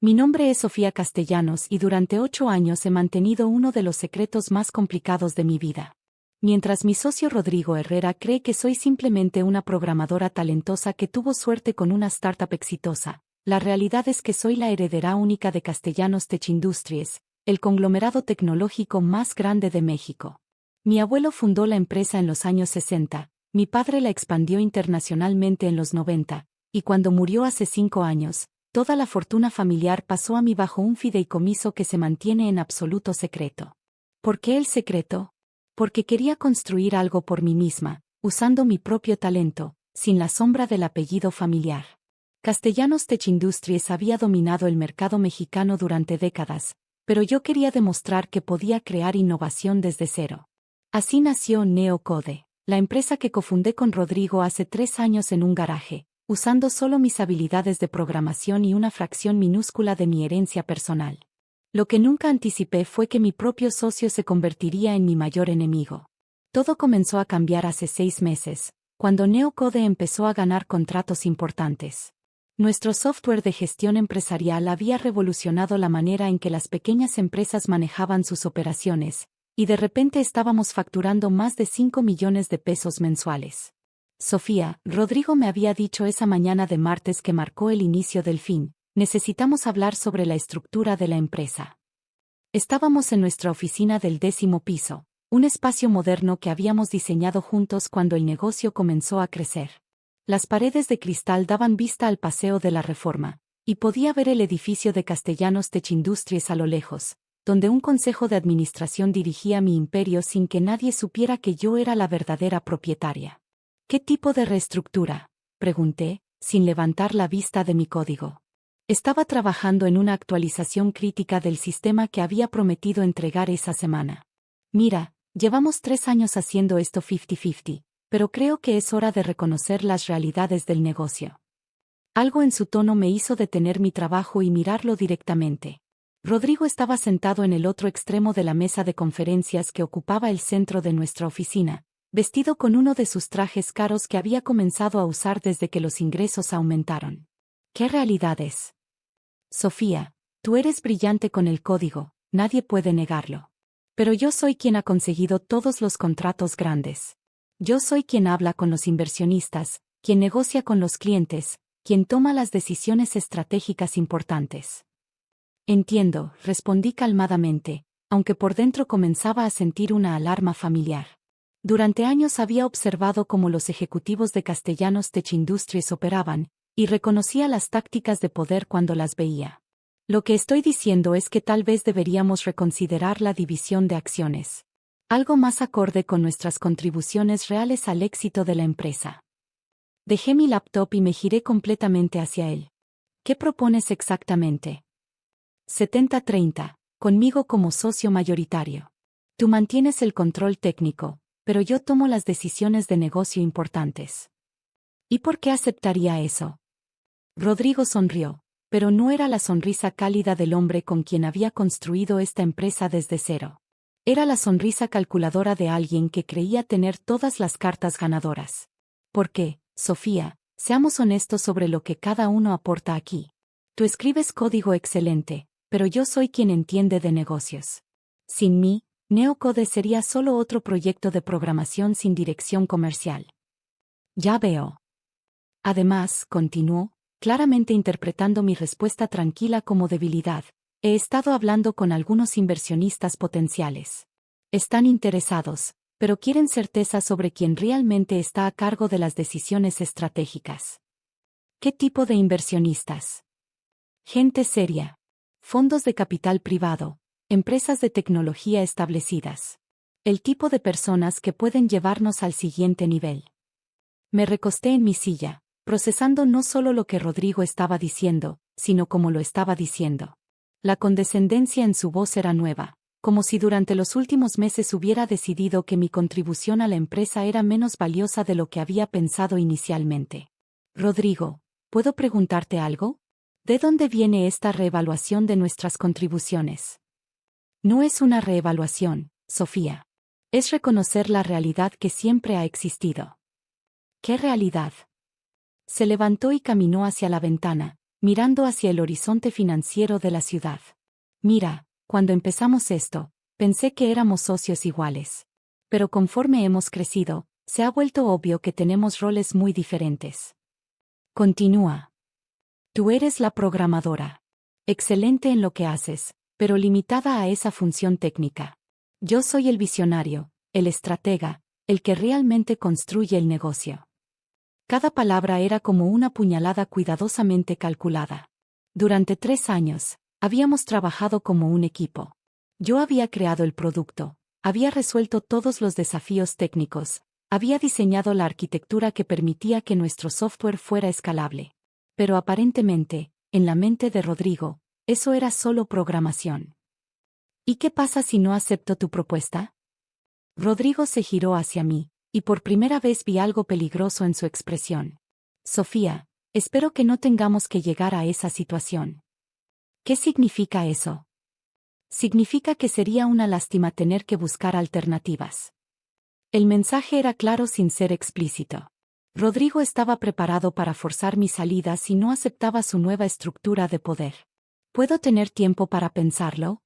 Mi nombre es Sofía Castellanos y durante 8 años he mantenido uno de los secretos más complicados de mi vida. Mientras mi socio Rodrigo Herrera cree que soy simplemente una programadora talentosa que tuvo suerte con una startup exitosa, la realidad es que soy la heredera única de Castellanos Tech Industries, el conglomerado tecnológico más grande de México. Mi abuelo fundó la empresa en los años 60, mi padre la expandió internacionalmente en los 90, y cuando murió hace 5 años, toda la fortuna familiar pasó a mí bajo un fideicomiso que se mantiene en absoluto secreto. ¿Por qué el secreto? Porque quería construir algo por mí misma, usando mi propio talento, sin la sombra del apellido familiar. Castellanos Tech Industries había dominado el mercado mexicano durante décadas, pero yo quería demostrar que podía crear innovación desde cero. Así nació NeoCode, la empresa que cofundé con Rodrigo hace 3 años en un garaje, usando solo mis habilidades de programación y una fracción minúscula de mi herencia personal. Lo que nunca anticipé fue que mi propio socio se convertiría en mi mayor enemigo. Todo comenzó a cambiar hace 6 meses, cuando NeoCode empezó a ganar contratos importantes. Nuestro software de gestión empresarial había revolucionado la manera en que las pequeñas empresas manejaban sus operaciones, y de repente estábamos facturando más de 5 millones de pesos mensuales. Sofía, Rodrigo me había dicho esa mañana de martes que marcó el inicio del fin, necesitamos hablar sobre la estructura de la empresa. Estábamos en nuestra oficina del 10º piso, un espacio moderno que habíamos diseñado juntos cuando el negocio comenzó a crecer. Las paredes de cristal daban vista al Paseo de la Reforma, y podía ver el edificio de Castellanos Tech Industries a lo lejos, donde un consejo de administración dirigía mi imperio sin que nadie supiera que yo era la verdadera propietaria. ¿Qué tipo de reestructura?, pregunté, sin levantar la vista de mi código. Estaba trabajando en una actualización crítica del sistema que había prometido entregar esa semana. Mira, llevamos 3 años haciendo esto 50-50, pero creo que es hora de reconocer las realidades del negocio. Algo en su tono me hizo detener mi trabajo y mirarlo directamente. Rodrigo estaba sentado en el otro extremo de la mesa de conferencias que ocupaba el centro de nuestra oficina, vestido con uno de sus trajes caros que había comenzado a usar desde que los ingresos aumentaron. ¿Qué realidades? Sofía, tú eres brillante con el código, nadie puede negarlo. Pero yo soy quien ha conseguido todos los contratos grandes. Yo soy quien habla con los inversionistas, quien negocia con los clientes, quien toma las decisiones estratégicas importantes. Entiendo, respondí calmadamente, aunque por dentro comenzaba a sentir una alarma familiar. Durante años había observado cómo los ejecutivos de Castellanos Tech Industries operaban, y reconocía las tácticas de poder cuando las veía. Lo que estoy diciendo es que tal vez deberíamos reconsiderar la división de acciones. Algo más acorde con nuestras contribuciones reales al éxito de la empresa. Dejé mi laptop y me giré completamente hacia él. ¿Qué propones exactamente? 70-30, conmigo como socio mayoritario. Tú mantienes el control técnico, pero yo tomo las decisiones de negocio importantes. ¿Y por qué aceptaría eso? Rodrigo sonrió, pero no era la sonrisa cálida del hombre con quien había construido esta empresa desde cero. Era la sonrisa calculadora de alguien que creía tener todas las cartas ganadoras. ¿Por qué, Sofía? Seamos honestos sobre lo que cada uno aporta aquí. Tú escribes código excelente, pero yo soy quien entiende de negocios. Sin mí, NeoCode sería solo otro proyecto de programación sin dirección comercial. Ya veo. Además, continuó, claramente interpretando mi respuesta tranquila como debilidad, he estado hablando con algunos inversionistas potenciales. Están interesados, pero quieren certeza sobre quién realmente está a cargo de las decisiones estratégicas. ¿Qué tipo de inversionistas? Gente seria. Fondos de capital privado. Empresas de tecnología establecidas. El tipo de personas que pueden llevarnos al siguiente nivel. Me recosté en mi silla, procesando no solo lo que Rodrigo estaba diciendo, sino cómo lo estaba diciendo. La condescendencia en su voz era nueva, como si durante los últimos meses hubiera decidido que mi contribución a la empresa era menos valiosa de lo que había pensado inicialmente. Rodrigo, ¿puedo preguntarte algo? ¿De dónde viene esta reevaluación de nuestras contribuciones? No es una reevaluación, Sofía. Es reconocer la realidad que siempre ha existido. ¿Qué realidad? Se levantó y caminó hacia la ventana, mirando hacia el horizonte financiero de la ciudad. Mira, cuando empezamos esto, pensé que éramos socios iguales. Pero conforme hemos crecido, se ha vuelto obvio que tenemos roles muy diferentes. Continúa. Tú eres la programadora. Excelente en lo que haces, pero limitada a esa función técnica. Yo soy el visionario, el estratega, el que realmente construye el negocio. Cada palabra era como una puñalada cuidadosamente calculada. Durante 3 años, habíamos trabajado como un equipo. Yo había creado el producto, había resuelto todos los desafíos técnicos, había diseñado la arquitectura que permitía que nuestro software fuera escalable. Pero aparentemente, en la mente de Rodrigo, eso era solo programación. ¿Y qué pasa si no acepto tu propuesta? Rodrigo se giró hacia mí, y por primera vez vi algo peligroso en su expresión. Sofía, espero que no tengamos que llegar a esa situación. ¿Qué significa eso? Significa que sería una lástima tener que buscar alternativas. El mensaje era claro sin ser explícito. Rodrigo estaba preparado para forzar mi salida si no aceptaba su nueva estructura de poder. ¿Puedo tener tiempo para pensarlo?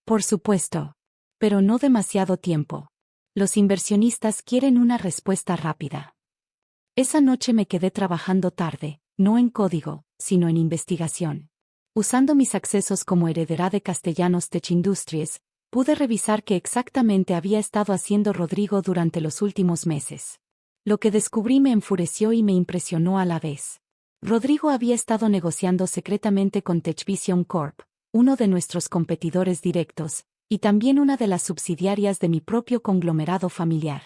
Por supuesto. Pero no demasiado tiempo. Los inversionistas quieren una respuesta rápida. Esa noche me quedé trabajando tarde, no en código, sino en investigación. Usando mis accesos como heredera de Castellanos Tech Industries, pude revisar qué exactamente había estado haciendo Rodrigo durante los últimos meses. Lo que descubrí me enfureció y me impresionó a la vez. Rodrigo había estado negociando secretamente con TechVision Corp, uno de nuestros competidores directos, y también una de las subsidiarias de mi propio conglomerado familiar.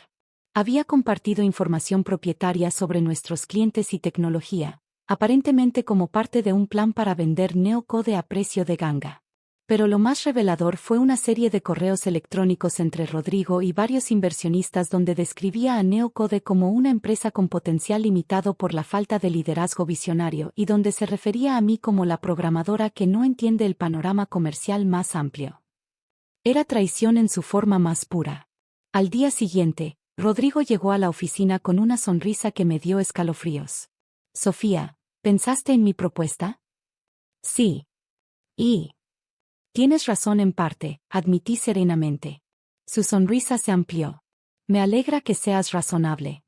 Había compartido información propietaria sobre nuestros clientes y tecnología, aparentemente como parte de un plan para vender NeoCode a precio de ganga. Pero lo más revelador fue una serie de correos electrónicos entre Rodrigo y varios inversionistas donde describía a NeoCode como una empresa con potencial limitado por la falta de liderazgo visionario y donde se refería a mí como la programadora que no entiende el panorama comercial más amplio. Era traición en su forma más pura. Al día siguiente, Rodrigo llegó a la oficina con una sonrisa que me dio escalofríos. Sofía, ¿pensaste en mi propuesta? Sí. Y... Tienes razón en parte, admití serenamente. Su sonrisa se amplió. Me alegra que seas razonable.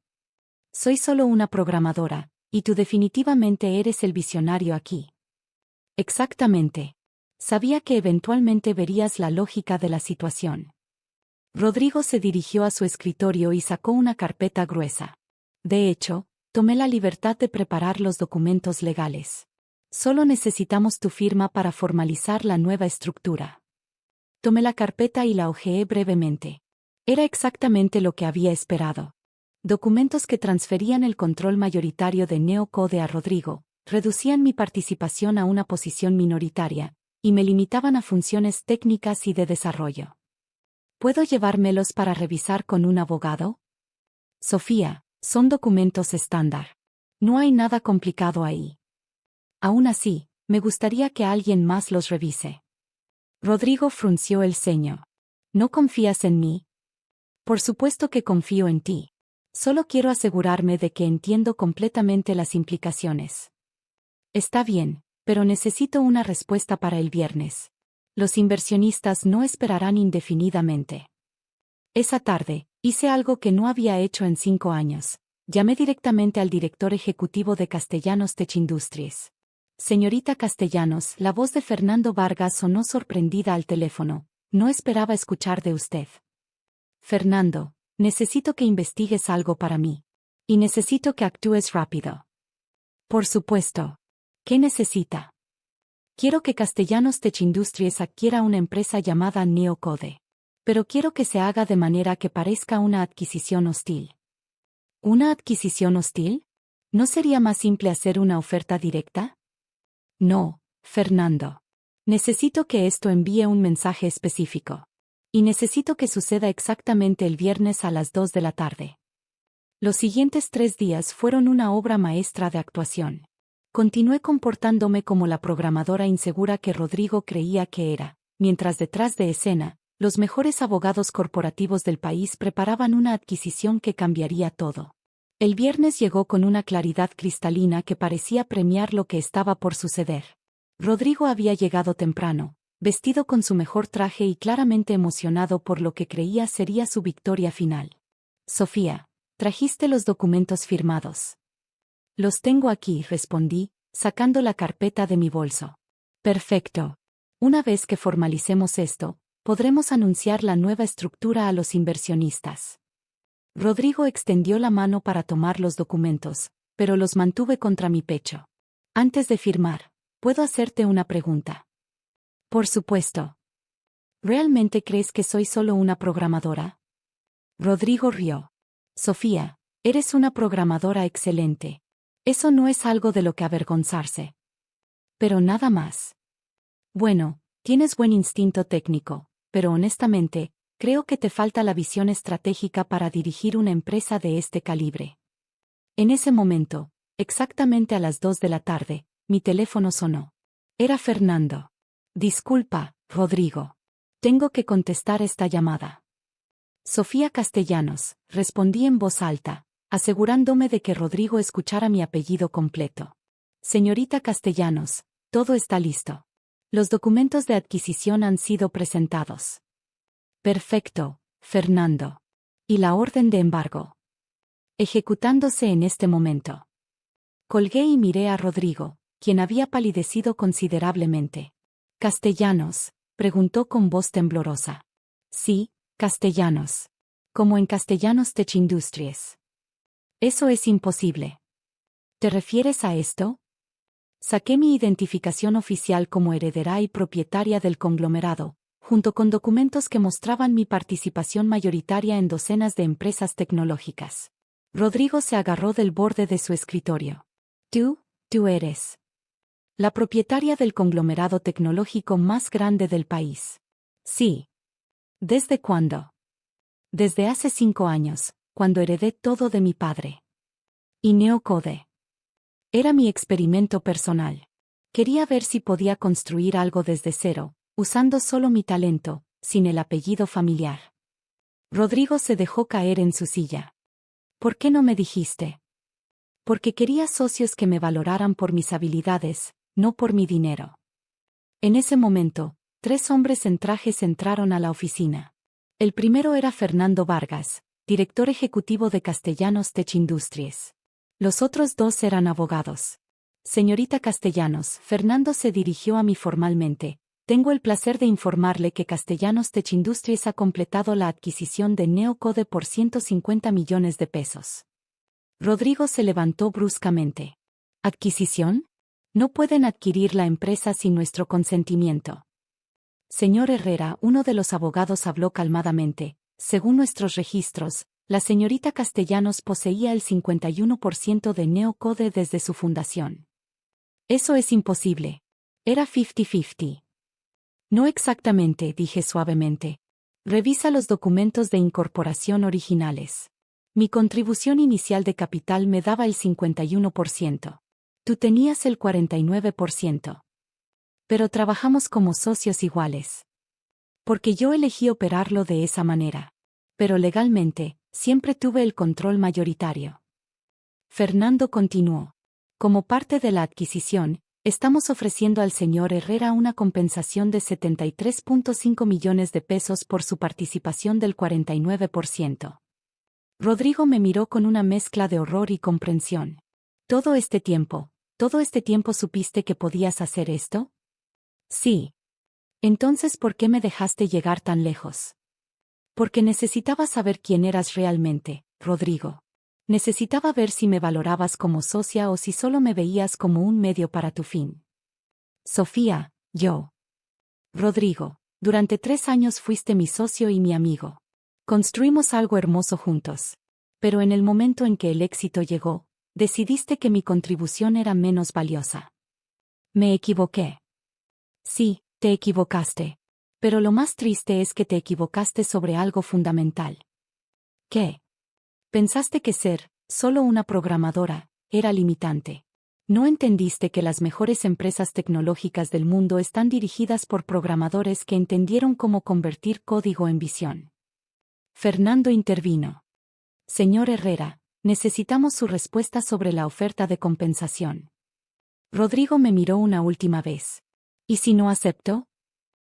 Soy solo una programadora, y tú definitivamente eres el visionario aquí. Exactamente. Sabía que eventualmente verías la lógica de la situación. Rodrigo se dirigió a su escritorio y sacó una carpeta gruesa. De hecho, tomé la libertad de preparar los documentos legales. Solo necesitamos tu firma para formalizar la nueva estructura. Tomé la carpeta y la hojeé brevemente. Era exactamente lo que había esperado. Documentos que transferían el control mayoritario de NeoCode a Rodrigo, reducían mi participación a una posición minoritaria, y me limitaban a funciones técnicas y de desarrollo. ¿Puedo llevármelos para revisar con un abogado? Sofía, son documentos estándar. No hay nada complicado ahí. Aún así, me gustaría que alguien más los revise. Rodrigo frunció el ceño. ¿No confías en mí? Por supuesto que confío en ti. Solo quiero asegurarme de que entiendo completamente las implicaciones. Está bien, pero necesito una respuesta para el viernes. Los inversionistas no esperarán indefinidamente. Esa tarde, hice algo que no había hecho en 5 años. Llamé directamente al director ejecutivo de Castellanos Tech Industries. Señorita Castellanos, la voz de Fernando Vargas sonó sorprendida al teléfono. No esperaba escuchar de usted. Fernando, necesito que investigues algo para mí. Y necesito que actúes rápido. Por supuesto. ¿Qué necesita? Quiero que Castellanos Tech Industries adquiera una empresa llamada NeoCode. Pero quiero que se haga de manera que parezca una adquisición hostil. ¿Una adquisición hostil? ¿No sería más simple hacer una oferta directa? No, Fernando. Necesito que esto envíe un mensaje específico. Y necesito que suceda exactamente el viernes a las 2 de la tarde. Los siguientes 3 días fueron una obra maestra de actuación. Continué comportándome como la programadora insegura que Rodrigo creía que era, mientras detrás de escena, los mejores abogados corporativos del país preparaban una adquisición que cambiaría todo. El viernes llegó con una claridad cristalina que parecía premiar lo que estaba por suceder. Rodrigo había llegado temprano, vestido con su mejor traje y claramente emocionado por lo que creía sería su victoria final. Sofía, ¿trajiste los documentos firmados? Los tengo aquí, respondí, sacando la carpeta de mi bolso. Perfecto. Una vez que formalicemos esto, podremos anunciar la nueva estructura a los inversionistas. Rodrigo extendió la mano para tomar los documentos, pero los mantuve contra mi pecho. Antes de firmar, ¿puedo hacerte una pregunta? Por supuesto. ¿Realmente crees que soy solo una programadora? Rodrigo rió. Sofía, eres una programadora excelente. Eso no es algo de lo que avergonzarse. Pero nada más. Bueno, tienes buen instinto técnico, pero honestamente, creo que te falta la visión estratégica para dirigir una empresa de este calibre. En ese momento, exactamente a las 2 de la tarde, mi teléfono sonó. Era Fernando. Disculpa, Rodrigo. Tengo que contestar esta llamada. Sofía Castellanos, respondí en voz alta, asegurándome de que Rodrigo escuchara mi apellido completo. Señorita Castellanos, todo está listo. Los documentos de adquisición han sido presentados. Perfecto, Fernando. ¿Y la orden de embargo? Ejecutándose en este momento. Colgué y miré a Rodrigo, quien había palidecido considerablemente. ¿Castellanos?, preguntó con voz temblorosa. Sí, Castellanos. Como en Castellanos Tech Industries. Eso es imposible. ¿Te refieres a esto? Saqué mi identificación oficial como heredera y propietaria del conglomerado, junto con documentos que mostraban mi participación mayoritaria en docenas de empresas tecnológicas. Rodrigo se agarró del borde de su escritorio. Tú eres la propietaria del conglomerado tecnológico más grande del país. Sí. ¿Desde cuándo? Desde hace 5 años, cuando heredé todo de mi padre. Y NeoCode. Era mi experimento personal. Quería ver si podía construir algo desde cero, usando solo mi talento, sin el apellido familiar. Rodrigo se dejó caer en su silla. ¿Por qué no me dijiste? Porque quería socios que me valoraran por mis habilidades, no por mi dinero. En ese momento, 3 hombres en trajes entraron a la oficina. El primero era Fernando Vargas, director ejecutivo de Castellanos Tech Industries. Los otros 2 eran abogados. Señorita Castellanos, Fernando se dirigió a mí formalmente. Tengo el placer de informarle que Castellanos Tech Industries ha completado la adquisición de NeoCode por 150 millones de pesos. Rodrigo se levantó bruscamente. ¿Adquisición? No pueden adquirir la empresa sin nuestro consentimiento. Señor Herrera, uno de los abogados habló calmadamente. Según nuestros registros, la señorita Castellanos poseía el 51% de NeoCode desde su fundación. Eso es imposible. Era 50-50. No exactamente, dije suavemente. Revisa los documentos de incorporación originales. Mi contribución inicial de capital me daba el 51%. Tú tenías el 49%. Pero trabajamos como socios iguales. Porque yo elegí operarlo de esa manera. Pero legalmente, siempre tuve el control mayoritario. Fernando continuó. Como parte de la adquisición, estamos ofreciendo al señor Herrera una compensación de 73.5 millones de pesos por su participación del 49%. Rodrigo me miró con una mezcla de horror y comprensión. ¿Todo este tiempo supiste que podías hacer esto? Sí. Entonces, ¿por qué me dejaste llegar tan lejos? Porque necesitaba saber quién eras realmente, Rodrigo. Necesitaba ver si me valorabas como socia o si solo me veías como un medio para tu fin. Sofía, yo. Rodrigo, durante 3 años fuiste mi socio y mi amigo. Construimos algo hermoso juntos. Pero en el momento en que el éxito llegó, decidiste que mi contribución era menos valiosa. Me equivoqué. Sí, te equivocaste. Pero lo más triste es que te equivocaste sobre algo fundamental. ¿Qué? Pensaste que ser, solo una programadora, era limitante. No entendiste que las mejores empresas tecnológicas del mundo están dirigidas por programadores que entendieron cómo convertir código en visión. Fernando intervino. Señor Herrera, Necesitamos su respuesta sobre la oferta de compensación. Rodrigo me miró una última vez. ¿Y si no acepto?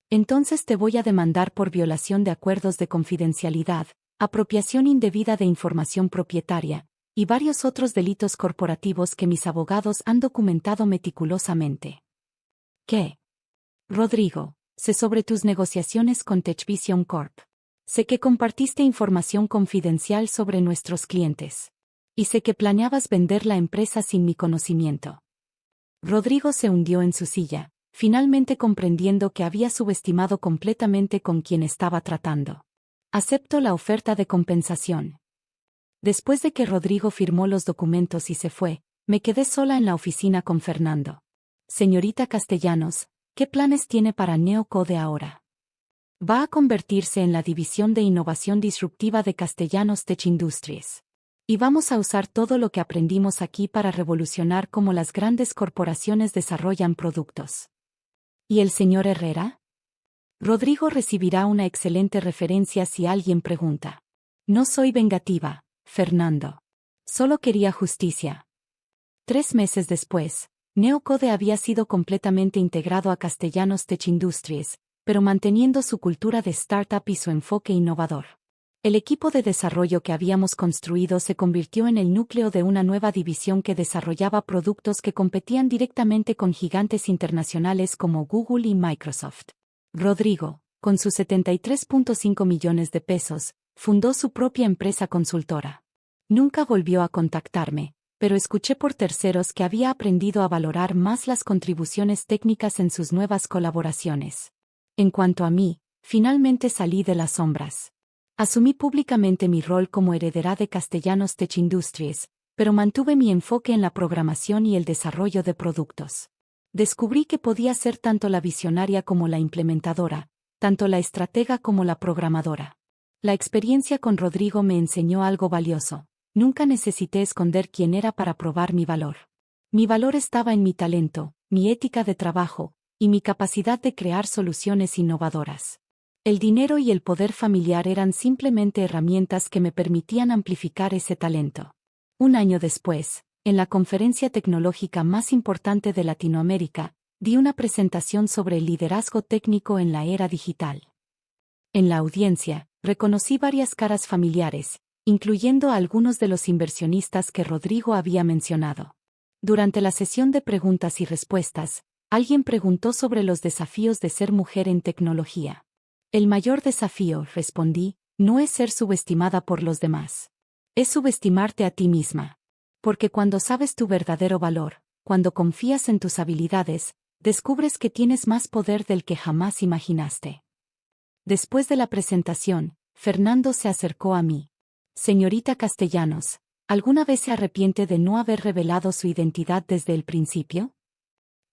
Entonces te voy a demandar por violación de acuerdos de confidencialidad, apropiación indebida de información propietaria, y varios otros delitos corporativos que mis abogados han documentado meticulosamente. ¿Qué? Rodrigo, sé sobre tus negociaciones con TechVision Corp. Sé que compartiste información confidencial sobre nuestros clientes. Y sé que planeabas vender la empresa sin mi conocimiento. Rodrigo se hundió en su silla, finalmente comprendiendo que había subestimado completamente con quien estaba tratando. Acepto la oferta de compensación. Después de que Rodrigo firmó los documentos y se fue, me quedé sola en la oficina con Fernando. Señorita Castellanos, ¿qué planes tiene para NeoCode ahora? Va a convertirse en la división de innovación disruptiva de Castellanos Tech Industries. Y vamos a usar todo lo que aprendimos aquí para revolucionar cómo las grandes corporaciones desarrollan productos. ¿Y el señor Herrera? Rodrigo recibirá una excelente referencia si alguien pregunta. No soy vengativa, Fernando. Solo quería justicia. 3 meses después, NeoCode había sido completamente integrado a Castellanos Tech Industries, pero manteniendo su cultura de startup y su enfoque innovador. El equipo de desarrollo que habíamos construido se convirtió en el núcleo de una nueva división que desarrollaba productos que competían directamente con gigantes internacionales como Google y Microsoft. Rodrigo, con sus 73.5 millones de pesos, fundó su propia empresa consultora. Nunca volvió a contactarme, pero escuché por terceros que había aprendido a valorar más las contribuciones técnicas en sus nuevas colaboraciones. En cuanto a mí, finalmente salí de las sombras. Asumí públicamente mi rol como heredera de Castellanos Tech Industries, pero mantuve mi enfoque en la programación y el desarrollo de productos. Descubrí que podía ser tanto la visionaria como la implementadora, tanto la estratega como la programadora. La experiencia con Rodrigo me enseñó algo valioso. Nunca necesité esconder quién era para probar mi valor. Mi valor estaba en mi talento, mi ética de trabajo, y mi capacidad de crear soluciones innovadoras. El dinero y el poder familiar eran simplemente herramientas que me permitían amplificar ese talento. Un año después, en la conferencia tecnológica más importante de Latinoamérica, di una presentación sobre el liderazgo técnico en la era digital. En la audiencia, reconocí varias caras familiares, incluyendo a algunos de los inversionistas que Rodrigo había mencionado. Durante la sesión de preguntas y respuestas, alguien preguntó sobre los desafíos de ser mujer en tecnología. El mayor desafío, respondí, no es ser subestimada por los demás. Es subestimarte a ti misma. Porque cuando sabes tu verdadero valor, cuando confías en tus habilidades, descubres que tienes más poder del que jamás imaginaste. Después de la presentación, Fernando se acercó a mí. Señorita Castellanos, ¿alguna vez se arrepiente de no haber revelado su identidad desde el principio?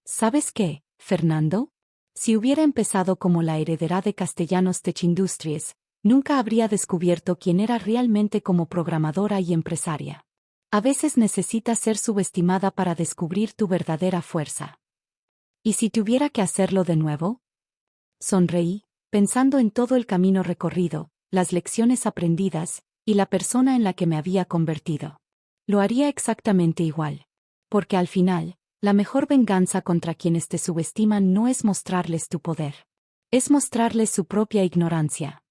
¿Sabes qué, Fernando? Si hubiera empezado como la heredera de Castellanos Tech Industries, nunca habría descubierto quién era realmente como programadora y empresaria. A veces necesitas ser subestimada para descubrir tu verdadera fuerza. ¿Y si tuviera que hacerlo de nuevo? Sonreí, pensando en todo el camino recorrido, las lecciones aprendidas, y la persona en la que me había convertido. Lo haría exactamente igual. Porque al final, la mejor venganza contra quienes te subestiman no es mostrarles tu poder. Es mostrarles su propia ignorancia.